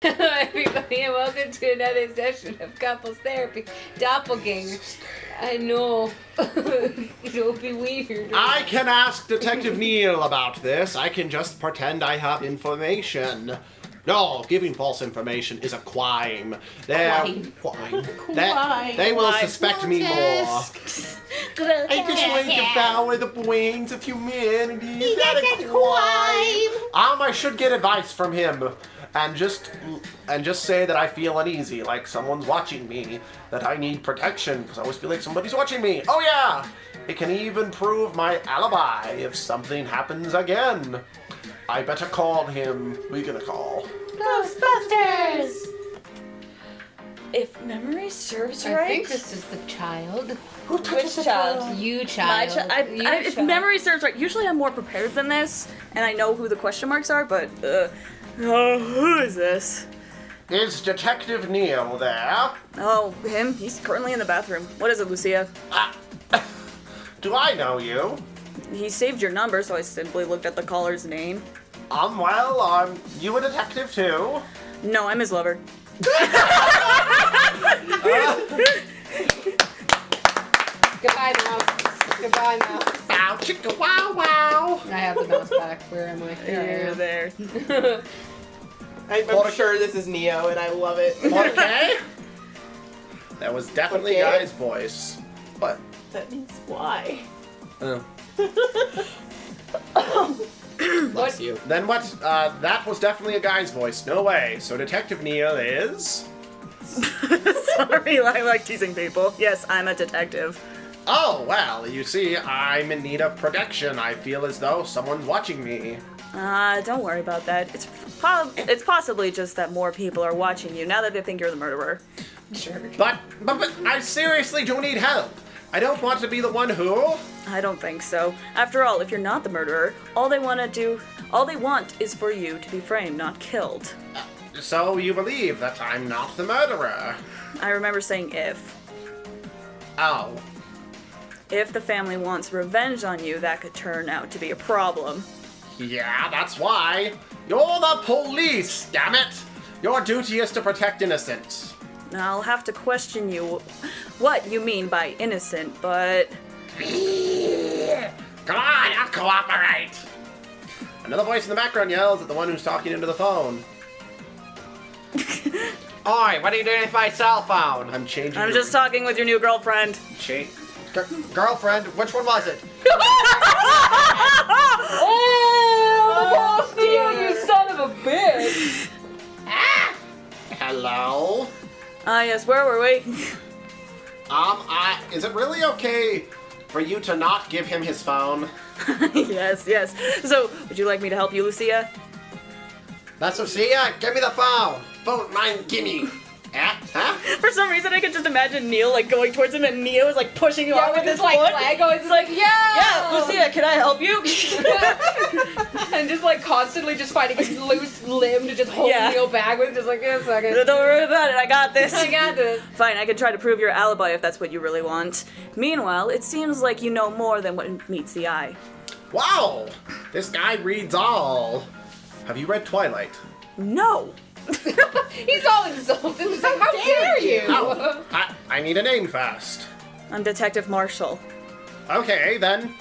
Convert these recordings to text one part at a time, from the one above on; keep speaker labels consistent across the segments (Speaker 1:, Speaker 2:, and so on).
Speaker 1: everybody, and welcome to another session of Couples Therapy. Doppelganger. I know. It'll be weird.
Speaker 2: I can ask Detective Neil about this. I can just pretend I have information. No, giving false information is a crime. They will suspect me more. I just want to devour the brains of humanity. Is that a crime? I should get advice from him. And just say that I feel uneasy, like someone's watching me, that I need protection, because I always feel like somebody's watching me. Oh yeah! It can even prove my alibi if something happens again. I better call him. We're gonna call
Speaker 3: Ghostbusters! If memory serves right...
Speaker 1: I think this is the child.
Speaker 3: Which child?
Speaker 1: You child.
Speaker 3: If memory serves right, usually I'm more prepared than this, and I know who the question marks are, but, who is this?
Speaker 2: Is Detective Neil there?
Speaker 3: Oh, him? He's currently in the bathroom. What is it, Lucia?
Speaker 2: Do I know you?
Speaker 3: He saved your number, so I simply looked at the caller's name.
Speaker 2: Well, you a detective too?
Speaker 3: No, I'm his lover.
Speaker 1: Goodbye, mouse. Goodbye, mouse.
Speaker 2: Wow, chicka wow wow.
Speaker 1: I have the mouse back. Where am I?
Speaker 3: You're there.
Speaker 4: I'm sure this is Neo, and I love it.
Speaker 2: Okay. That was definitely
Speaker 4: Okay.
Speaker 2: Guy's voice. But
Speaker 4: That means why?
Speaker 2: bless you. Then what? That was definitely a guy's voice. No way. So Detective Neil is.
Speaker 3: Sorry, I like teasing people. Yes, I'm a detective.
Speaker 2: Oh well, you see, I'm in need of protection. I feel as though someone's watching me.
Speaker 3: Don't worry about that. It's possibly just that more people are watching you now that they think you're the murderer.
Speaker 1: Sure.
Speaker 2: But I seriously do need help. I don't want to be the one who.
Speaker 3: I don't think so. After all, if you're not the murderer, all they want is for you to be framed, not killed.
Speaker 2: So you believe that I'm not the murderer?
Speaker 3: I remember saying if.
Speaker 2: Oh.
Speaker 3: If the family wants revenge on you, that could turn out to be a problem.
Speaker 2: Yeah, that's why. You're the police, damn it! Your duty is to protect innocent.
Speaker 3: I'll have to question you what you mean by innocent, but...
Speaker 2: Come on, I'll cooperate! Another voice in the background yells at the one who's talking into the phone.
Speaker 5: Oi, what are you doing with my cell phone?
Speaker 2: I'm changing.
Speaker 3: I'm just talking with your new girlfriend.
Speaker 5: Girlfriend, which one was it?
Speaker 1: Oh, you son of a bitch!
Speaker 2: Hello?
Speaker 3: Yes, where were we?
Speaker 2: Is it really okay for you to not give him his phone?
Speaker 3: Yes. So, would you like me to help you, Lucia?
Speaker 5: That's Lucia, give me the phone.
Speaker 2: Phone, mine, gimme. Huh?
Speaker 3: For some reason, I could just imagine Neil, going towards him, and Neo is, pushing you off with his foot.
Speaker 1: Lego, it's like,
Speaker 3: Yeah, Lucia, can I help you?
Speaker 1: and just constantly just finding a loose limb to just hold Neil back with, just a second.
Speaker 3: Don't worry about it, I got this.
Speaker 1: I got this.
Speaker 3: Fine, I can try to prove your alibi if that's what you really want. Meanwhile, it seems like you know more than what meets the eye.
Speaker 2: Wow! This guy reads all. Have you read Twilight?
Speaker 3: No.
Speaker 1: He's all insulted. He's like, how dare you?
Speaker 2: Oh, I need a name first.
Speaker 3: I'm Detective Marshall.
Speaker 2: Okay, then.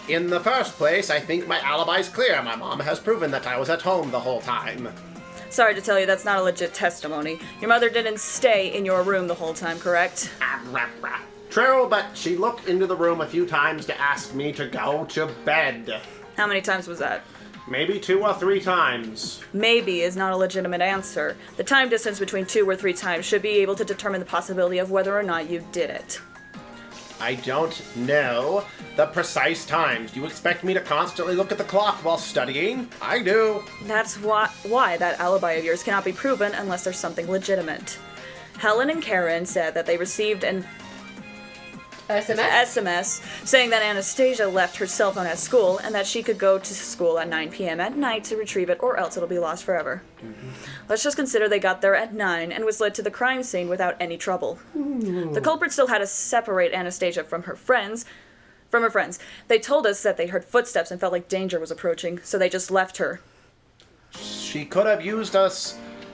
Speaker 2: In the first place, I think my alibi's clear. My mom has proven that I was at home the whole time.
Speaker 3: Sorry to tell you, that's not a legit testimony. Your mother didn't stay in your room the whole time, correct?
Speaker 2: True, but she looked into the room a few times to ask me to go to bed.
Speaker 3: How many times was that?
Speaker 2: Maybe 2 or 3 times.
Speaker 3: Maybe is not a legitimate answer. The time distance between 2 or 3 times should be able to determine the possibility of whether or not you did it.
Speaker 2: I don't know the precise times. Do you expect me to constantly look at the clock while studying? I do.
Speaker 3: That's why that alibi of yours cannot be proven unless there's something legitimate. Helen and Karen said that they received an SMS saying that Anastasia left her cell phone at school and that she could go to school at 9 p.m. at night to retrieve it or else it'll be lost forever. Mm-hmm. Let's just consider they got there at 9 and was led to the crime scene without any trouble. Mm. The culprit still had to separate Anastasia from her friends. They told us that they heard footsteps and felt like danger was approaching, so they just left her.
Speaker 2: She could have used a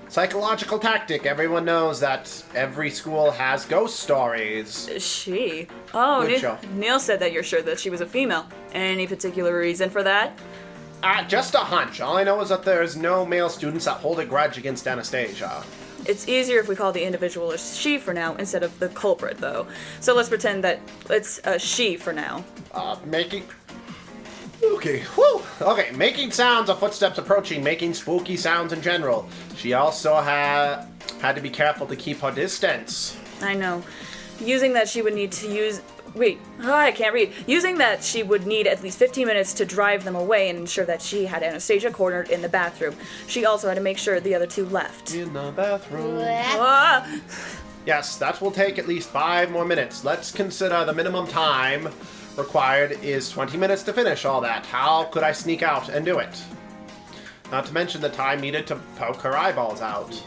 Speaker 2: psychological tactic. Everyone knows that every school has ghost stories.
Speaker 3: She? Oh,
Speaker 2: Good show.
Speaker 3: Neil said that you're sure that she was a female. Any particular reason for that?
Speaker 2: Just a hunch. All I know is that there's no male students that hold a grudge against Anastasia.
Speaker 3: It's easier if we call the individual a she for now instead of the culprit, though. So let's pretend that it's a she for now.
Speaker 2: Making... Okay, whew. Okay, making sounds of footsteps approaching, making spooky sounds in general. She also had to be careful to keep her distance.
Speaker 3: I know. Using that she would need to use... Wait, I can't read. Using that she would need at least 15 minutes to drive them away and ensure that she had Anastasia cornered in the bathroom. She also had to make sure the other two left.
Speaker 2: In the bathroom.
Speaker 3: Ah!
Speaker 2: Yes, that will take at least 5 more minutes. Let's consider the minimum time required is 20 minutes to finish all that. How could I sneak out and do it? Not to mention the time needed to poke her eyeballs out.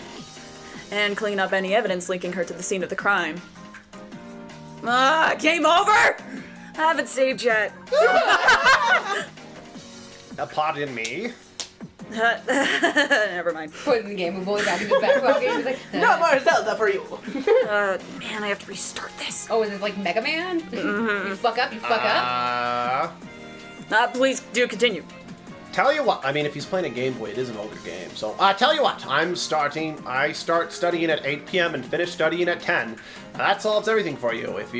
Speaker 3: And clean up any evidence linking her to the scene of the crime. Game over! I haven't saved yet.
Speaker 2: Pardon me.
Speaker 3: Never mind.
Speaker 1: Putting the Game Boy back in his back pocket. He's like,
Speaker 4: No more Zelda for you.
Speaker 3: Man, I have to restart this.
Speaker 1: oh, is it like Mega Man? You fuck up, you fuck up.
Speaker 3: Please do continue.
Speaker 2: Tell you what, I mean, if he's playing a Game Boy, it is an older game. So, tell you what, I start studying at 8 p.m. and finish studying at 10. That solves everything for you. If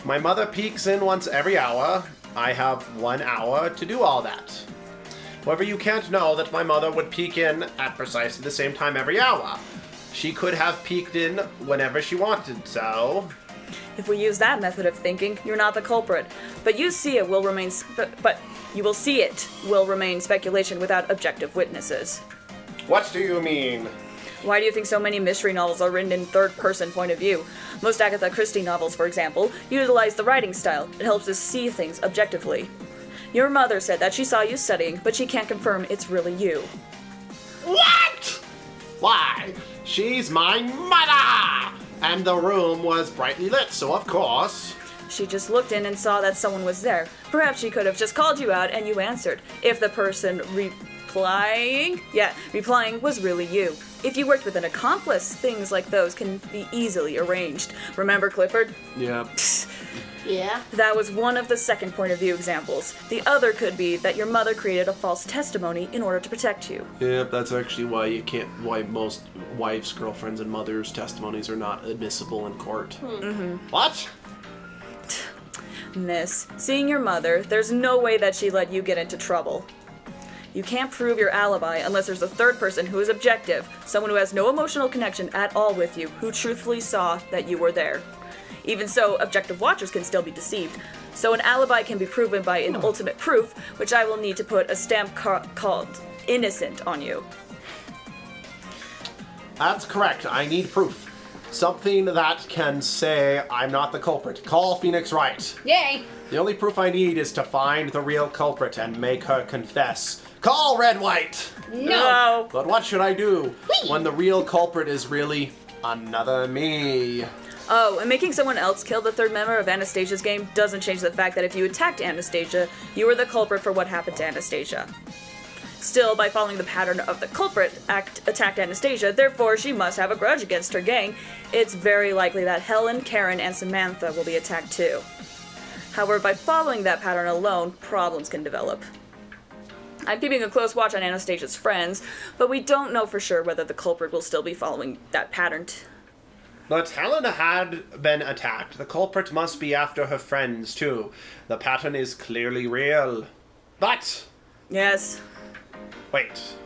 Speaker 2: my mother peeks in once every hour, I have 1 hour to do all that. However, you can't know that my mother would peek in at precisely the same time every hour. She could have peeked in whenever she wanted, so...
Speaker 3: If we use that method of thinking, you're not the culprit. But you will see it will remain speculation without objective witnesses.
Speaker 2: What do you mean?
Speaker 3: Why do you think so many mystery novels are written in third-person point of view? Most Agatha Christie novels, for example, utilize the writing style. It helps us see things objectively. Your mother said that she saw you studying, but she can't confirm it's really you.
Speaker 2: What? Why? She's my mother! And the room was brightly lit, so of course...
Speaker 3: She just looked in and saw that someone was there. Perhaps she could have just called you out and you answered. If the person replying was really you. If you worked with an accomplice, things like those can be easily arranged. Remember Clifford?
Speaker 2: Yeah.
Speaker 4: Yeah.
Speaker 3: That was one of the second point of view examples. The other could be that your mother created a false testimony in order to protect you.
Speaker 2: Yep, that's actually why most wives, girlfriends, and mothers' testimonies are not admissible in court. What?
Speaker 3: Miss, seeing your mother, there's no way that she let you get into trouble. You can't prove your alibi unless there's a third person who is objective, someone who has no emotional connection at all with you, who truthfully saw that you were there. Even so, objective watchers can still be deceived. So an alibi can be proven by an ultimate proof, which I will need to put a stamp called innocent on you.
Speaker 2: That's correct. I need proof. Something that can say I'm not the culprit. Call Phoenix Wright.
Speaker 1: Yay!
Speaker 2: The only proof I need is to find the real culprit and make her confess. Call Red White!
Speaker 1: No!
Speaker 2: But what should I do when the real culprit is really another me?
Speaker 3: Oh, and making someone else kill the third member of Anastasia's game doesn't change the fact that if you attacked Anastasia, you were the culprit for what happened to Anastasia. Still, by following the pattern of the culprit attacked Anastasia, therefore she must have a grudge against her gang, it's very likely that Helen, Karen, and Samantha will be attacked too. However, by following that pattern alone, problems can develop. I'm keeping a close watch on Anastasia's friends, but we don't know for sure whether the culprit will still be following that pattern.
Speaker 2: But Helen had been attacked. The culprit must be after her friends too. The pattern is clearly real. But...
Speaker 3: Yes.
Speaker 2: Wait.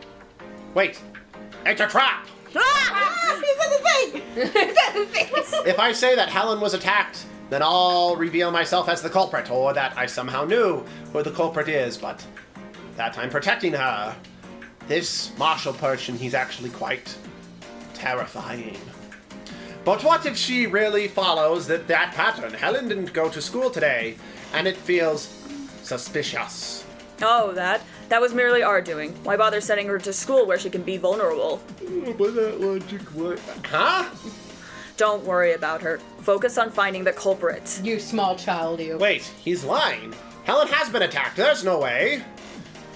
Speaker 2: It's a trap!
Speaker 4: Ah! He said the thing!
Speaker 2: If I say that Helen was attacked, then I'll reveal myself as the culprit, or that I somehow knew who the culprit is, but that I'm protecting her. This Marshall person, he's actually quite terrifying. But what if she really follows that pattern? Helen didn't go to school today, and it feels suspicious.
Speaker 3: Oh, that was merely our doing. Why bother sending her to school where she can be vulnerable?
Speaker 2: But that logic, what? Huh?
Speaker 3: Don't worry about her. Focus on finding the culprit.
Speaker 1: You small child, you.
Speaker 2: Wait, he's lying. Helen has been attacked. There's no way.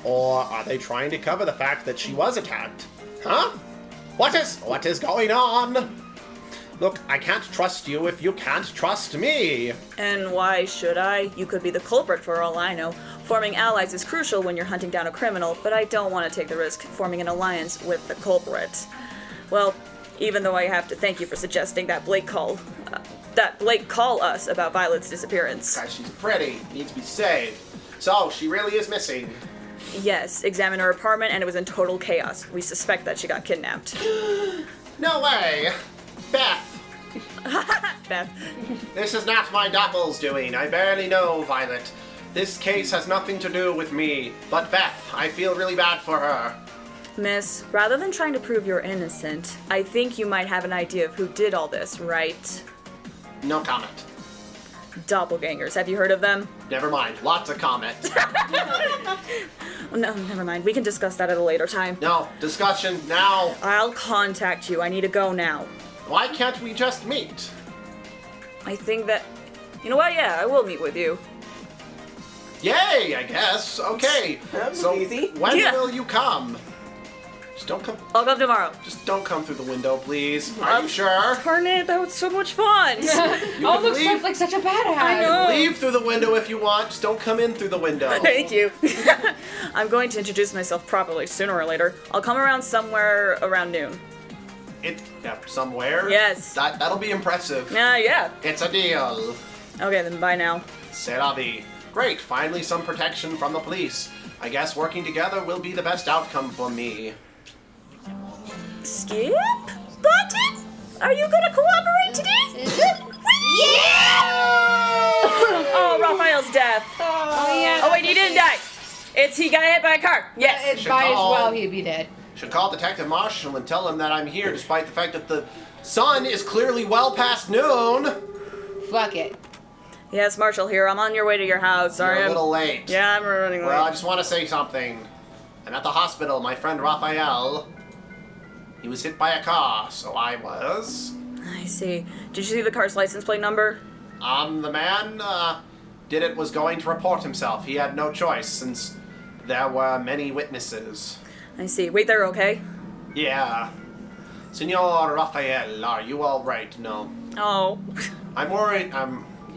Speaker 2: Or are they trying to cover the fact that she was attacked? Huh? What is going on? Look, I can't trust you if you can't trust me.
Speaker 3: And why should I? You could be the culprit for all I know. Forming allies is crucial when you're hunting down a criminal, but I don't want to take the risk forming an alliance with the culprit. Well, even though I have to thank you for suggesting that Blake call us about Violet's disappearance.
Speaker 2: Guys, she's pretty. Needs to be saved. So, she really is missing.
Speaker 3: Yes, examined her apartment and it was in total chaos. We suspect that she got kidnapped.
Speaker 2: No way. Beth.
Speaker 3: Beth.
Speaker 2: This is not my doppel's doing. I barely know Violet. This case has nothing to do with me. But Beth, I feel really bad for her.
Speaker 3: Miss, rather than trying to prove you're innocent, I think you might have an idea of who did all this, right?
Speaker 2: No comment.
Speaker 3: Doppelgangers. Have you heard of them?
Speaker 2: Never mind. Lots of comment.
Speaker 3: No, never mind. We can discuss that at a later time.
Speaker 2: No, discussion now.
Speaker 3: I'll contact you. I need to go now.
Speaker 2: Why can't we just meet?
Speaker 3: I think that... You know what? Yeah, I will meet with you.
Speaker 2: Yay, I guess. Okay.
Speaker 4: That was
Speaker 2: So
Speaker 4: easy.
Speaker 2: when
Speaker 3: Yeah.
Speaker 2: will you come? Just don't come.
Speaker 3: I'll come tomorrow.
Speaker 2: Just don't come through the window, please. Are you sure?
Speaker 3: Darn it, that was so much fun.
Speaker 2: You
Speaker 1: Oh,
Speaker 2: can
Speaker 1: looks
Speaker 2: leave.
Speaker 1: like such a badass.
Speaker 3: I know.
Speaker 2: Leave through the window if you want. Just don't come in through the window.
Speaker 3: Thank you. I'm going to introduce myself properly sooner or later. I'll come around somewhere around noon.
Speaker 2: Somewhere.
Speaker 3: Yes.
Speaker 2: That'll be impressive.
Speaker 3: Yeah.
Speaker 2: It's a deal.
Speaker 3: Okay, then bye now.
Speaker 2: C'est la vie. Great. Finally, some protection from the police. I guess working together will be the best outcome for me.
Speaker 3: Skip? Button? Are you gonna cooperate today? Oh, Raphael's death.
Speaker 1: Oh, yeah.
Speaker 3: Oh, wait, he didn't die. He got hit by a car. Yes.
Speaker 1: It's might as well he'd be dead.
Speaker 2: Should call Detective Marshall and tell him that I'm here, despite the fact that the sun is clearly well past noon.
Speaker 1: Fuck it.
Speaker 3: Yes, Marshall here. I'm on your way to your house. Sorry.
Speaker 2: You're a little late.
Speaker 3: Yeah, I'm running late.
Speaker 2: Well, I just want to say something. I'm at the hospital. My friend Raphael. He was hit by a car, so I was.
Speaker 3: I see. Did you see the car's license plate number?
Speaker 2: The man was going to report himself. He had no choice since there were many witnesses.
Speaker 3: I see. Wait there, okay?
Speaker 2: Yeah. Senor Raphael, are you all right? No.
Speaker 3: Oh.
Speaker 2: I'm worried.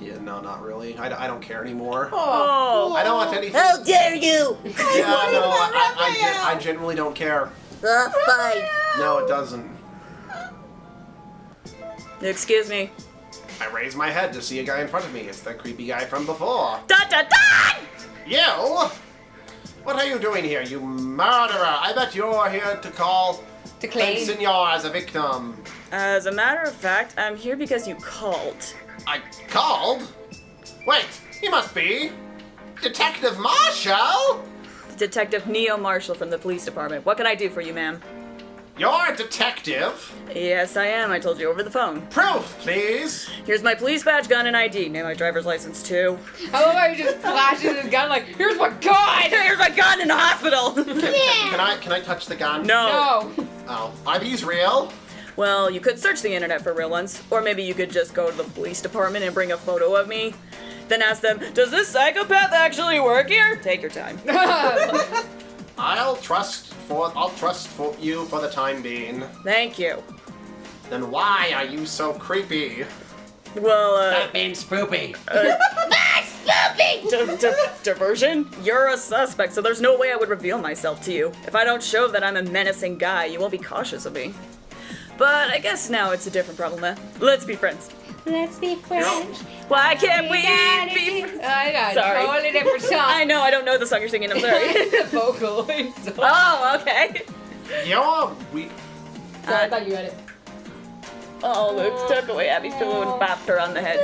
Speaker 2: Yeah, no, not really. I don't care anymore.
Speaker 3: Oh.
Speaker 2: I don't want anything.
Speaker 6: How dare you!
Speaker 2: Yeah, no, I genuinely don't care.
Speaker 6: Fine.
Speaker 2: No, it doesn't.
Speaker 3: Excuse me.
Speaker 2: I raise my head to see a guy in front of me. It's the creepy guy from before.
Speaker 3: Dun dun dun!
Speaker 2: You? What are you doing here, you murderer? I bet you're here to call
Speaker 1: To claim.
Speaker 2: Senor as a victim.
Speaker 3: As a matter of fact, I'm here because you called.
Speaker 2: I called? Wait, he must be Detective Marshall?
Speaker 3: Detective Neo Marshall from the police department. What can I do for you, ma'am?
Speaker 2: You're a detective?
Speaker 3: Yes, I am. I told you over the phone.
Speaker 2: Proof, please.
Speaker 3: Here's my police badge, gun, and ID. Name my driver's license, too.
Speaker 1: I love how he just flashes his gun like, here's my gun!
Speaker 3: Here's my gun in the hospital!
Speaker 2: Can I touch the gun?
Speaker 3: No.
Speaker 1: No.
Speaker 2: Oh, are these real?
Speaker 3: Well, you could search the internet for real ones. Or maybe you could just go to the police department and bring a photo of me. Then ask them, does this psychopath actually work here? Take your time.
Speaker 2: I'll trust for you for the time being.
Speaker 3: Thank you.
Speaker 2: Then why are you so creepy?
Speaker 3: Well,
Speaker 5: That means spoopy.
Speaker 3: diversion? You're a suspect, so there's no way I would reveal myself to you. If I don't show that I'm a menacing guy, you won't be cautious of me. But I guess now it's a different problem, eh? Let's be friends.
Speaker 1: Let's be friends.
Speaker 3: Why can't we
Speaker 1: gotta
Speaker 3: be
Speaker 1: do-
Speaker 3: friends?
Speaker 1: I got
Speaker 3: Sorry.
Speaker 1: a totally different song.
Speaker 3: I know, I don't know the song you're singing, I'm sorry.
Speaker 1: The vocal. So.
Speaker 3: Oh, okay.
Speaker 1: I thought you had it.
Speaker 3: Oh, Luke took away Abby's pillow and bopped her on the head.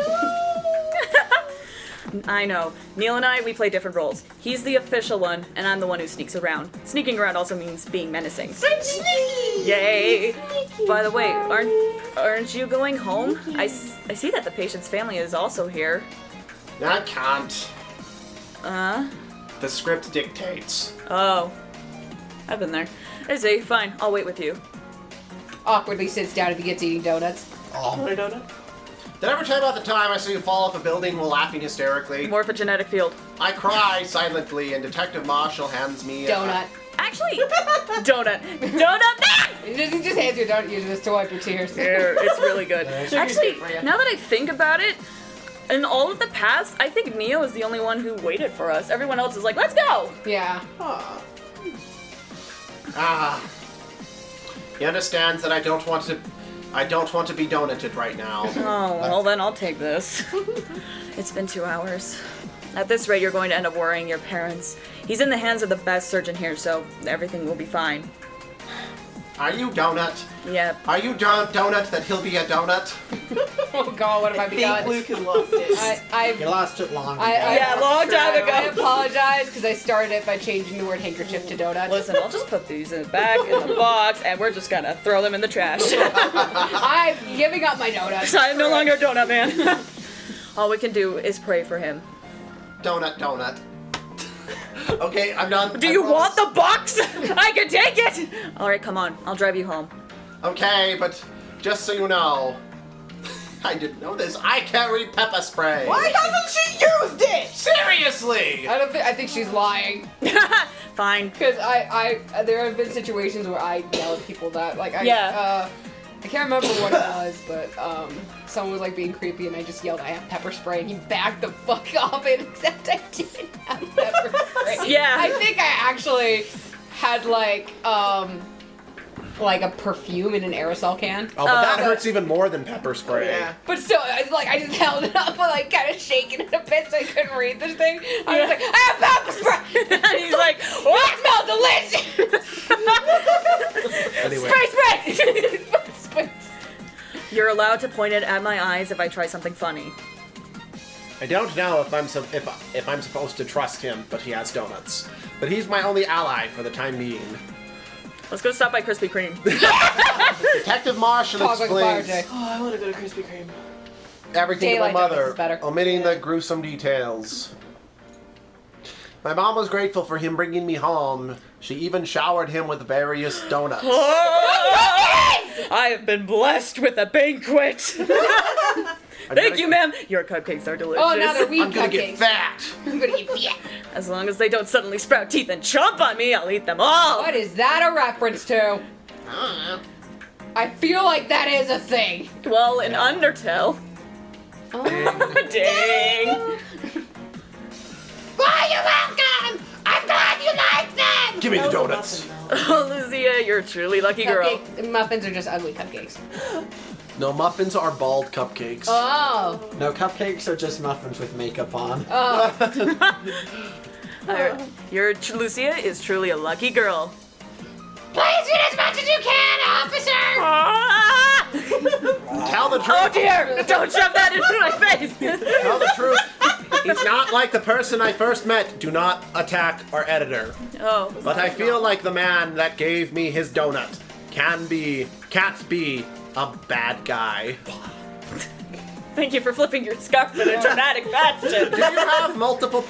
Speaker 3: I know. Neil and I, we play different roles. He's the official one, and I'm the one who sneaks around. Sneaking around also means being menacing. Yay! By the way, aren't you going home? I see that the patient's family is also here.
Speaker 2: I can't.
Speaker 3: Uh?
Speaker 2: The script dictates.
Speaker 3: Oh. I've been there. I see. Fine. I'll wait with you.
Speaker 1: Awkwardly sits down and begins eating donuts.
Speaker 2: Oh, my donut. Did I ever tell you about the time I saw you fall off a building while laughing hysterically?
Speaker 3: Morphogenetic field.
Speaker 2: I cry silently, and Detective Marshall hands me
Speaker 1: Donut.
Speaker 3: Actually, donut.
Speaker 1: He just hands you a donut using this to wipe your tears.
Speaker 3: Here, it's really good.
Speaker 4: Sugar's
Speaker 3: Actually,
Speaker 4: good for ya.
Speaker 3: now that I think about it, in all of the past, I think Neo is the only one who waited for us. Everyone else is like, let's go!
Speaker 1: Yeah.
Speaker 4: Aw.
Speaker 2: He understands that I don't want to be donuted right now.
Speaker 3: Oh, well then I'll take this. It's been 2 hours. At this rate, you're going to end up worrying your parents. He's in the hands of the best surgeon here, so everything will be fine.
Speaker 2: Are you donut?
Speaker 3: Yep.
Speaker 2: Are you donut that he'll be a donut?
Speaker 1: Oh god, what have I
Speaker 4: I think
Speaker 1: become?
Speaker 4: Luke has lost it.
Speaker 5: You lost it long ago.
Speaker 3: Yeah, long time ago.
Speaker 1: I apologize because I started it by changing the word handkerchief to donut.
Speaker 3: Listen, I'll just put these in the back in the box, and we're just gonna throw them in the trash.
Speaker 1: I'm giving up my donuts.
Speaker 3: I am no longer a donut man. All we can do is pray for him.
Speaker 2: Donut. Okay, I'm done.
Speaker 3: Do
Speaker 2: I
Speaker 3: you
Speaker 2: promise.
Speaker 3: want the box? I can take it! Alright, come on. I'll drive you home.
Speaker 2: Okay, but just so you know, I didn't know this. I carry pepper spray.
Speaker 4: Why hasn't she used it?
Speaker 2: Seriously!
Speaker 1: I think she's lying.
Speaker 3: Fine.
Speaker 1: Because there have been situations where I yell at people that, like, I can't remember what it was, but someone was like being creepy, and I just yelled, "I have pepper spray," and he backed the fuck off it. Except I didn't have pepper spray.
Speaker 3: Yeah.
Speaker 1: I think I actually had like a perfume in an aerosol can.
Speaker 2: Oh, but that hurts even more than pepper spray.
Speaker 4: Yeah.
Speaker 1: But still, it's like I just held it up, like kind of shaking it a bit, so I couldn't read this thing. I was like, "I have pepper spray,"
Speaker 3: And he's like,
Speaker 1: "It smells delicious."
Speaker 2: Anyway.
Speaker 1: Spray.
Speaker 3: You're allowed to point it at my eyes if I try something funny.
Speaker 2: I don't know if I'm supposed to trust him, but he has donuts. But he's my only ally for the time being.
Speaker 3: Let's go stop by Krispy Kreme.
Speaker 2: Detective Marshall
Speaker 1: Talk like a fire,
Speaker 2: explains
Speaker 1: Jay.
Speaker 4: Oh, I want to go to Krispy Kreme.
Speaker 2: everything to my
Speaker 1: Daylight donuts
Speaker 2: mother,
Speaker 1: is better.
Speaker 2: omitting the gruesome details. My mom was grateful for him bringing me home. She even showered him with various donuts.
Speaker 3: I have been blessed with a banquet. Thank you, ma'am. Your cupcakes are delicious.
Speaker 1: Oh, now they're wheat
Speaker 2: I'm gonna
Speaker 1: cupcakes.
Speaker 2: get fat.
Speaker 1: I'm gonna get fat.
Speaker 3: As long as they don't suddenly sprout teeth and chomp on me, I'll eat them all.
Speaker 1: What is that a reference to? I feel like that is a thing.
Speaker 3: Well, in Undertale.
Speaker 1: Oh.
Speaker 3: Dang.
Speaker 6: Why, you're welcome! I'm glad you like them!
Speaker 2: Give me the
Speaker 4: That was a
Speaker 2: donuts.
Speaker 4: muffin, though.
Speaker 3: Oh, Lucia, you're a truly lucky girl.
Speaker 1: Cupcake muffins are just ugly cupcakes.
Speaker 2: No, muffins are bald cupcakes.
Speaker 1: Oh.
Speaker 5: No, cupcakes are just muffins with makeup on.
Speaker 3: Lucia is truly a lucky girl.
Speaker 6: Please eat as much as you can, officer!
Speaker 3: Ah!
Speaker 2: Tell the truth.
Speaker 3: Oh dear! Don't shove that into my face!
Speaker 2: Tell the truth. He's not like the person I first met. Do not attack our editor.
Speaker 3: Oh.
Speaker 2: But I feel like the man that gave me his donut can't be a bad guy.
Speaker 3: Thank you for flipping your scarf in a dramatic fashion.
Speaker 2: Do you have multiple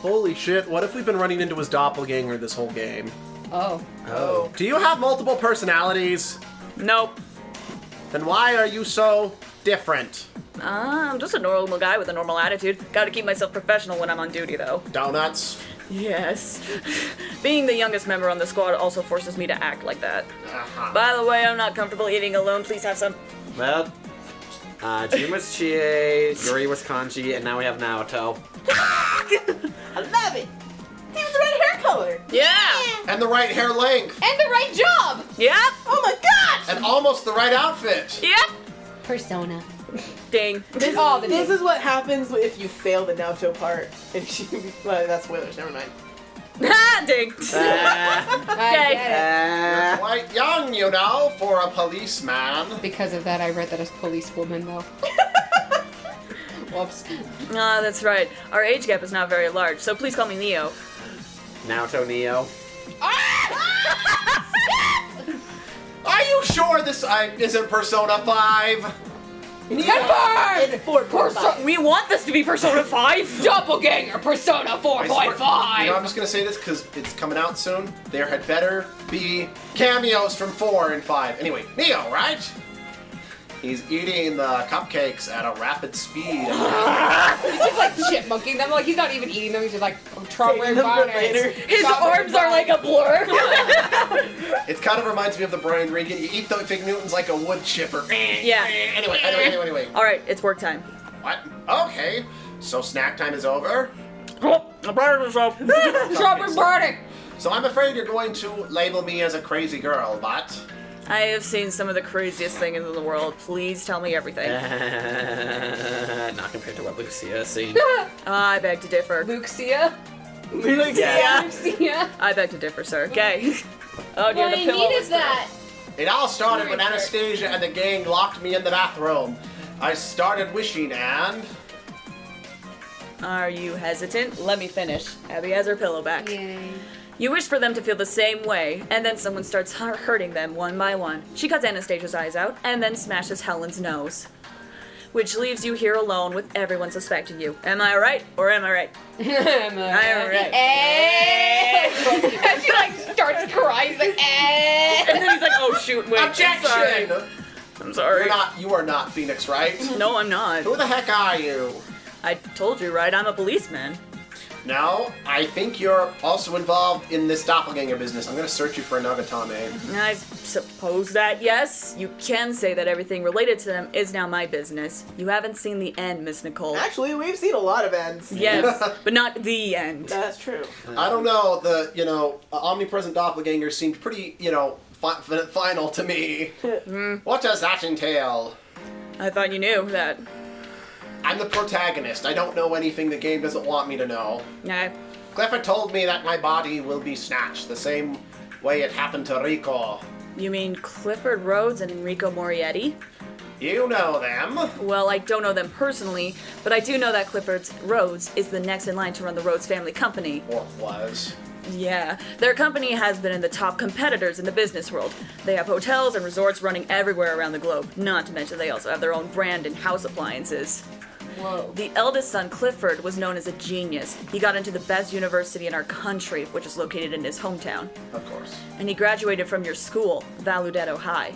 Speaker 2: Holy shit, what if we've been running into his doppelganger this whole game?
Speaker 1: Oh.
Speaker 2: Oh. Do you have multiple personalities?
Speaker 3: Nope.
Speaker 2: Then why are you so different?
Speaker 3: I'm just a normal guy with a normal attitude. Gotta keep myself professional when I'm on duty, though.
Speaker 2: Donuts?
Speaker 3: Yes. Being the youngest member on the squad also forces me to act like that.
Speaker 2: Uh-huh.
Speaker 3: By the way, I'm not comfortable eating alone. Please have some.
Speaker 5: Well, Jin was Chie, Yuri was Kanji, and now we have Naoto.
Speaker 4: I love it. He has the red hair color.
Speaker 3: Yeah.
Speaker 2: And the right hair length.
Speaker 1: And the right job.
Speaker 3: Yep.
Speaker 4: Oh my gosh!
Speaker 2: And almost the right outfit.
Speaker 3: Yep.
Speaker 1: Persona.
Speaker 3: Ding.
Speaker 4: This is what happens if you fail the Naoto part. And she, well, that's spoilers. Never mind.
Speaker 3: Ah, ding.
Speaker 1: I
Speaker 3: Okay.
Speaker 1: get it.
Speaker 2: Quite young, you know, for a policeman.
Speaker 1: Because of that, I read that as policewoman, though. Whoops.
Speaker 3: Ah, that's right. Our age gap is not very large, so please call me Neo.
Speaker 5: Naoto Neo.
Speaker 2: Are you sure this isn't Persona 5?
Speaker 3: We want this to be Persona 5.
Speaker 1: Doppelganger Persona
Speaker 2: I swear-
Speaker 1: 4.5.
Speaker 2: You know, I'm just gonna say this because it's coming out soon. There had better be cameos from 4 and 5. Anyway, Neo, right? He's eating the cupcakes at a rapid speed.
Speaker 1: He's just like chipmunking them. Like he's not even eating them. He's just like strawberry bananas.
Speaker 3: His arms are like a blur.
Speaker 2: It kind of reminds me of the Brian Regan. You eat the Fig Newtons like a wood chipper.
Speaker 3: Yeah.
Speaker 2: Anyway.
Speaker 3: All right, it's work time.
Speaker 2: What? Okay. So snack time is over.
Speaker 1: Strawberry burning.
Speaker 2: So I'm afraid you're going to label me as a crazy girl, but
Speaker 3: I have seen some of the craziest things in the world. Please tell me everything.
Speaker 5: Not compared to what Lucia has seen.
Speaker 3: I beg to differ.
Speaker 1: Lucia.
Speaker 3: Yeah.
Speaker 1: Lucia.
Speaker 3: I beg to differ, sir. Okay. Oh dear,
Speaker 6: Well,
Speaker 3: the
Speaker 6: he
Speaker 3: pillow
Speaker 6: needed
Speaker 3: was there.
Speaker 6: that.
Speaker 2: it all started when Anastasia and the gang locked me in the bathroom. I started wishing and...
Speaker 3: Are you hesitant? Let me finish. Abby has her pillow back.
Speaker 6: Yay.
Speaker 3: You wish for them to feel the same way, and then someone starts hurting them one by one. She cuts Anastasia's eyes out, and then smashes Helen's nose. Which leaves you here alone with everyone suspecting you. Am I right, or am I right?
Speaker 1: I'm
Speaker 3: right.
Speaker 1: And she like starts crying. He's like,
Speaker 3: And then he's like, oh shoot, wait,
Speaker 2: Objection!
Speaker 3: I'm sorry.
Speaker 2: You are not Phoenix, right?
Speaker 3: No, I'm not.
Speaker 2: Who the heck are you?
Speaker 3: I told you, right? I'm a policeman.
Speaker 2: No, I think you're also involved in this doppelganger business. I'm gonna search you for a Nagatame.
Speaker 3: I suppose that, yes. You can say that everything related to them is now my business. You haven't seen the end, Miss Nicole.
Speaker 4: Actually, we've seen a lot of ends.
Speaker 3: Yes, but not the end.
Speaker 4: That's true.
Speaker 2: I don't know, omnipresent doppelganger seemed pretty, final to me. What does that entail?
Speaker 3: I thought you knew that.
Speaker 2: I'm the protagonist. I don't know anything the game doesn't want me to know.
Speaker 3: I
Speaker 2: Clifford told me that my body will be snatched the same way it happened to Rico.
Speaker 3: You mean Clifford Rhodes and Enrico Morietti?
Speaker 2: You know them.
Speaker 3: Well, I don't know them personally, but I do know that Clifford Rhodes is the next in line to run the Rhodes family company.
Speaker 2: Or was.
Speaker 3: Yeah, their company has been in the top competitors in the business world. They have hotels and resorts running everywhere around the globe, not to mention they also have their own brand and house appliances.
Speaker 1: whoa.
Speaker 3: The eldest son, Clifford, was known as a genius. He got into the best university in our country, which is located in his hometown.
Speaker 2: Of course.
Speaker 3: And he graduated from your school, Valudetto High.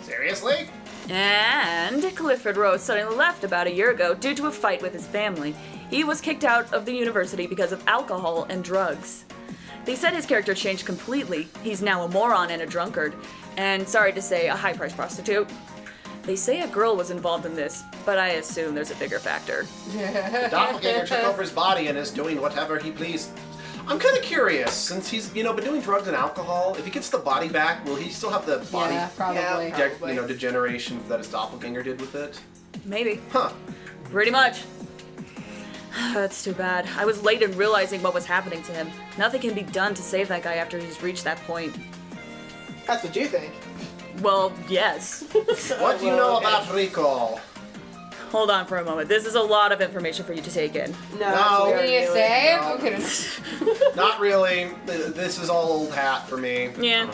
Speaker 2: Seriously?
Speaker 3: And Clifford Rhodes suddenly left about a year ago due to a fight with his family. He was kicked out of the university because of alcohol and drugs. They said his character changed completely. He's now a moron and a drunkard. And sorry to say, a high-priced prostitute. They say a girl was involved in this, but I assume there's a bigger factor.
Speaker 2: The doppelganger took over his body and is doing whatever he pleased. I'm kind of curious, since he's, been doing drugs and alcohol, if he gets the body back, will he still have the body
Speaker 1: Yeah, probably.
Speaker 4: Yeah.
Speaker 2: degeneration that his doppelganger did with it?
Speaker 3: Maybe.
Speaker 2: Huh.
Speaker 3: Pretty much. That's too bad. I was late in realizing what was happening to him. Nothing can be done to save that guy after he's reached that point.
Speaker 4: That's what you think.
Speaker 3: Well, yes.
Speaker 2: What do you know about Rico?
Speaker 3: Hold on for a moment. This is a lot of information for you to take in.
Speaker 2: No.
Speaker 4: actually,
Speaker 1: What do you
Speaker 4: really.
Speaker 1: say?
Speaker 2: No.
Speaker 1: I'm kidding.
Speaker 2: Not really. This is all old hat for me.
Speaker 3: Yeah.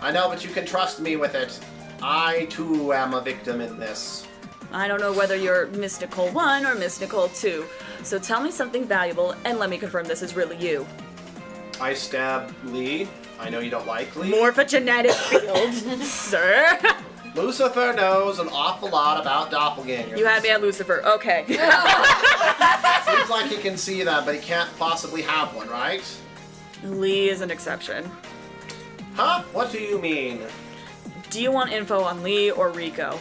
Speaker 2: I know, but you can trust me with it. I, too, am a victim in this.
Speaker 3: I don't know whether you're Miss Nicole 1 or Miss Nicole 2. So tell me something valuable and let me confirm this is really you.
Speaker 2: I stabbed Lee. I know you don't like Lee.
Speaker 3: Morphogenetic field, sir.
Speaker 2: Lucifer knows an awful lot about doppelgangers.
Speaker 3: You had me at Lucifer. Okay.
Speaker 2: Seems like he can see them, but he can't possibly have one, right?
Speaker 3: Lee is an exception.
Speaker 2: Huh? What do you mean?
Speaker 3: Do you want info on Lee or Rico?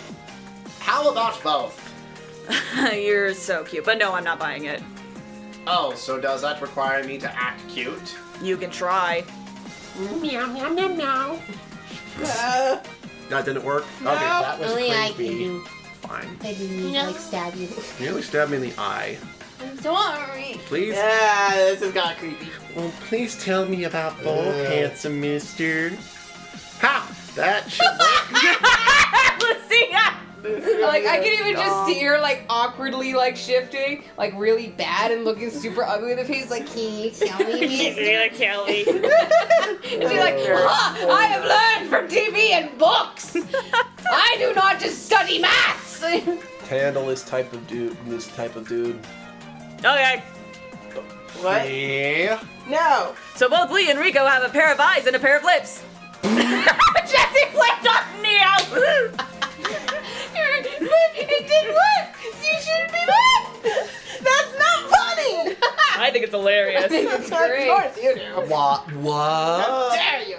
Speaker 2: How about both?
Speaker 3: You're so cute, but no, I'm not buying it.
Speaker 2: Oh, so does that require me to act cute?
Speaker 3: You can try.
Speaker 6: Meow, meow, meow, meow.
Speaker 2: That didn't work?
Speaker 4: No.
Speaker 2: Okay, that was
Speaker 6: Only I
Speaker 2: creepy.
Speaker 6: can do.
Speaker 2: Fine.
Speaker 6: I didn't like stab you.
Speaker 2: You nearly stabbed me in the eye.
Speaker 6: I'm sorry.
Speaker 2: Please?
Speaker 4: Yeah, this has got creepy.
Speaker 2: Well, please tell me about both, handsome mister. Ha! That should work.
Speaker 3: Lucia!
Speaker 1: Like I can even just see her like awkwardly like shifting, like really bad and looking super ugly in the face. Like, can you tell me, mister?
Speaker 3: Kelly.
Speaker 1: And she's like, I have learned from TV and books. I do not just study maths.
Speaker 7: To handle this type of dude.
Speaker 3: Okay.
Speaker 4: What?
Speaker 2: Yeah.
Speaker 4: No.
Speaker 3: So both Lee and Rico have a pair of eyes and a pair of lips. Jesse flipped off Neo!
Speaker 1: You're think it's
Speaker 4: Of
Speaker 1: great.
Speaker 4: course you do.
Speaker 7: What?
Speaker 2: How
Speaker 1: Dare you?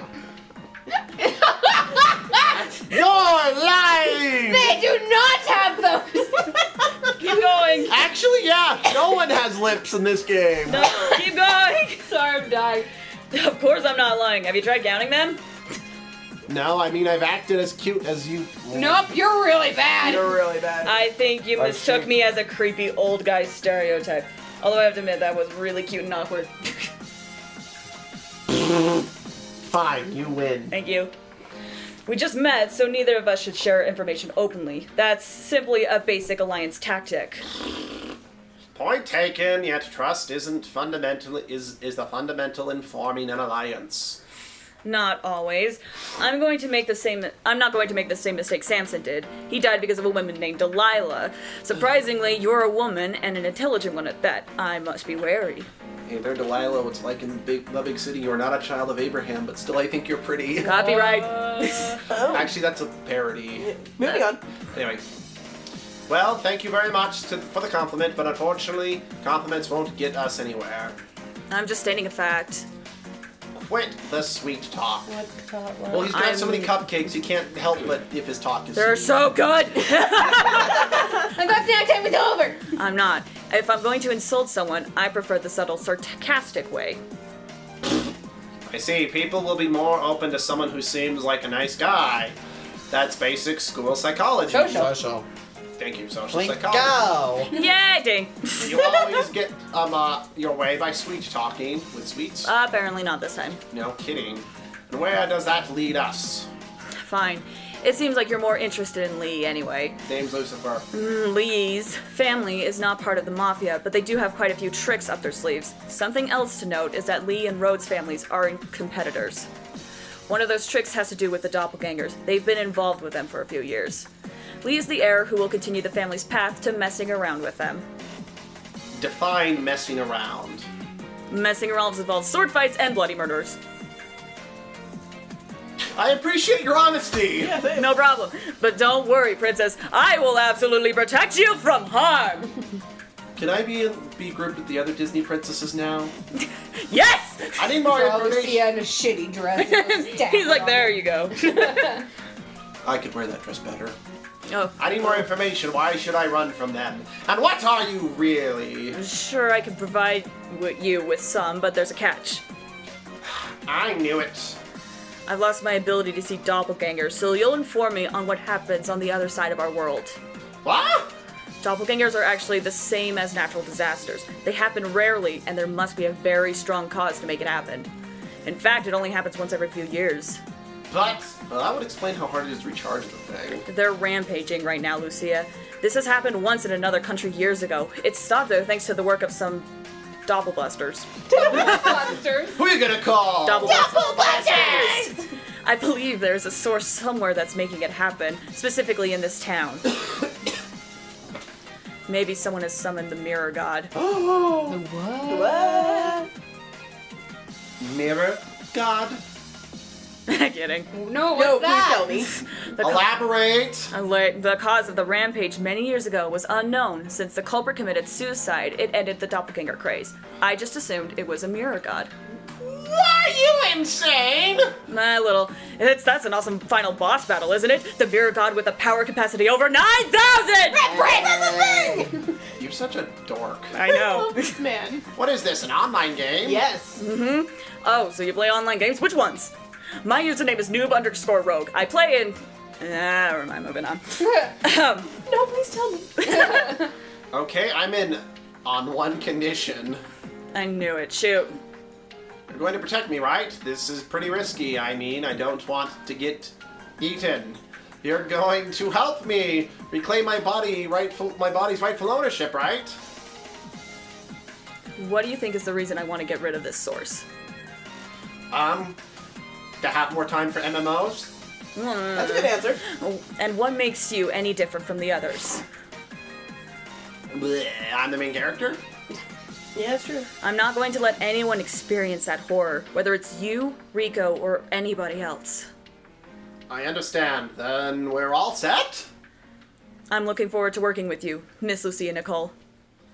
Speaker 2: You're lying!
Speaker 1: They do not have those.
Speaker 3: Keep going.
Speaker 2: Actually, yeah, no one has lips in this game.
Speaker 3: No, keep going.
Speaker 1: Sorry, I'm dying.
Speaker 3: Of course I'm not lying. Have you tried counting them?
Speaker 2: No, I mean, I've acted as cute as you.
Speaker 1: Nope, you're really bad.
Speaker 4: You're really bad.
Speaker 3: I think you
Speaker 2: I
Speaker 3: mistook
Speaker 2: see.
Speaker 3: me as a creepy old guy stereotype. Although I have to admit that was really cute and awkward.
Speaker 2: Fine, you win.
Speaker 3: Thank you. We just met, so neither of us should share information openly. That's simply a basic alliance tactic.
Speaker 2: Point taken, yet trust isn't fundamental is the fundamental in forming an alliance.
Speaker 3: Not always. I'm not going to make the same mistake Samson did. He died because of a woman named Delilah. Surprisingly, you're a woman and an intelligent one at that. I must be wary.
Speaker 7: Hey there, Delilah. It's like in the big city. You are not a child of Abraham, but still, I think you're pretty.
Speaker 3: Copyright.
Speaker 4: Oh.
Speaker 7: Actually, that's a parody.
Speaker 4: Moving on.
Speaker 7: Anyway,
Speaker 2: Well, thank you very much for the compliment, but unfortunately, compliments won't get us anywhere.
Speaker 3: I'm just stating a fact.
Speaker 2: Quit the sweet talk.
Speaker 7: well, he's got so many cupcakes, you can't help but if his talk is
Speaker 3: They're
Speaker 7: sweet.
Speaker 3: so good!
Speaker 1: I'm glad snack time is over.
Speaker 3: I'm not. If I'm going to insult someone, I prefer the subtle, sarcastic way.
Speaker 2: I see, people will be more open to someone who seems like a nice guy. That's basic school psychology.
Speaker 7: So.
Speaker 2: Thank you, social
Speaker 7: Link,
Speaker 2: psychology.
Speaker 7: go!
Speaker 3: Yay, ding!
Speaker 2: You always get your way by sweet talking with sweets.
Speaker 3: Apparently not this time.
Speaker 2: No kidding. And where does that lead us?
Speaker 3: Fine. It seems like you're more interested in Lee anyway.
Speaker 2: Name's Lucifer.
Speaker 3: Lee's family is not part of the Mafia, but they do have quite a few tricks up their sleeves. Something else to note is that Lee and Rhodes' families are competitors. One of those tricks has to do with the Doppelgangers. They've been involved with them for a few years. Lee is the heir who will continue the family's path to messing around with them.
Speaker 2: Define messing around.
Speaker 3: Messing around involves sword fights and bloody murders.
Speaker 2: I appreciate your honesty.
Speaker 4: Yeah, thanks.
Speaker 3: No problem. But don't worry, Princess. I will absolutely protect you from harm.
Speaker 7: Can I be grouped with the other Disney princesses now?
Speaker 3: Yes!
Speaker 2: I need more
Speaker 1: Lucia
Speaker 2: information.
Speaker 1: in a shitty dress.
Speaker 3: He's like, there you go.
Speaker 7: I could wear that dress better.
Speaker 3: Oh,
Speaker 2: I need more information. Why should I run from them? And what are you really?
Speaker 3: sure, I can provide you with some, but there's a catch.
Speaker 2: I knew it.
Speaker 3: I've lost my ability to see doppelgangers, so you'll inform me on what happens on the other side of our world.
Speaker 2: What?
Speaker 3: Doppelgangers are actually the same as natural disasters. They happen rarely, and there must be a very strong cause to make it happen. In fact, it only happens once every few years.
Speaker 2: But
Speaker 7: Well, that would explain how hard it is to recharge the thing.
Speaker 3: They're rampaging right now, Lucia. This has happened once in another country years ago. It stopped though thanks to the work of some doppelbusters.
Speaker 1: Monsters.
Speaker 2: who are you gonna call?
Speaker 3: Doppelbusters! I believe there's a source somewhere that's making it happen, specifically in this town. Maybe someone has summoned the Mirror God.
Speaker 4: What?
Speaker 2: Mirror God.
Speaker 3: Kidding.
Speaker 1: No, what's
Speaker 4: No,
Speaker 1: that?
Speaker 4: please tell me.
Speaker 2: Elaborate.
Speaker 3: The cause of the rampage many years ago was unknown. Since the culprit committed suicide, it ended the doppelganger craze. I just assumed it was a mirror god.
Speaker 2: Why are you insane?
Speaker 3: That's an awesome final boss battle, isn't it? The mirror god with a power capacity over 9,000!
Speaker 7: You're such a dork.
Speaker 3: I know.
Speaker 4: This man.
Speaker 2: What is this? An online game?
Speaker 4: Yes.
Speaker 3: Oh, so you play online games? Which ones? My username is noob_rogue. I play in... never mind, moving on.
Speaker 4: No, please tell me.
Speaker 2: Okay, I'm in on one condition.
Speaker 3: I knew it. Shoot.
Speaker 2: You're going to protect me, right? This is pretty risky. I mean, I don't want to get eaten. You're going to help me reclaim my body's rightful ownership, right?
Speaker 3: What do you think is the reason I want to get rid of this source?
Speaker 2: To have more time for MMOs?
Speaker 4: That's a good answer.
Speaker 3: And what makes you any different from the others?
Speaker 2: Bleh, I'm the main character?
Speaker 4: Yeah, that's true.
Speaker 3: I'm not going to let anyone experience that horror, whether it's you, Rico, or anybody else.
Speaker 2: I understand. Then we're all set?
Speaker 3: I'm looking forward to working with you, Miss Lucia Nicole.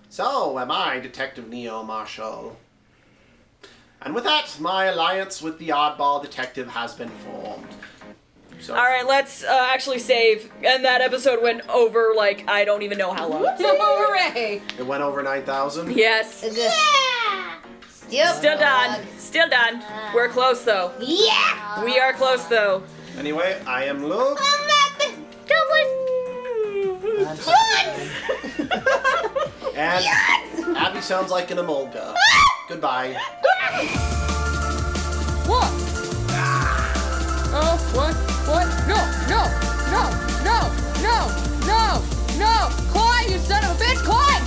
Speaker 2: So am I, Detective Neo Marshall. And with that, my alliance with the oddball detective has been formed. So.
Speaker 3: All right, let's actually save. And that episode went over like I don't even know how long.
Speaker 1: Hooray!
Speaker 2: It went over 9,000?
Speaker 3: Yes.
Speaker 6: Yeah!
Speaker 3: Still done. Still done. We're close though.
Speaker 6: Yeah!
Speaker 3: We are close though.
Speaker 2: Anyway, I am Luke. And Abby sounds like an emolga. Goodbye.
Speaker 1: What? Oh, what? What? No! No! No! No! No! No! No! Clyde, you son of a bitch! Clyde!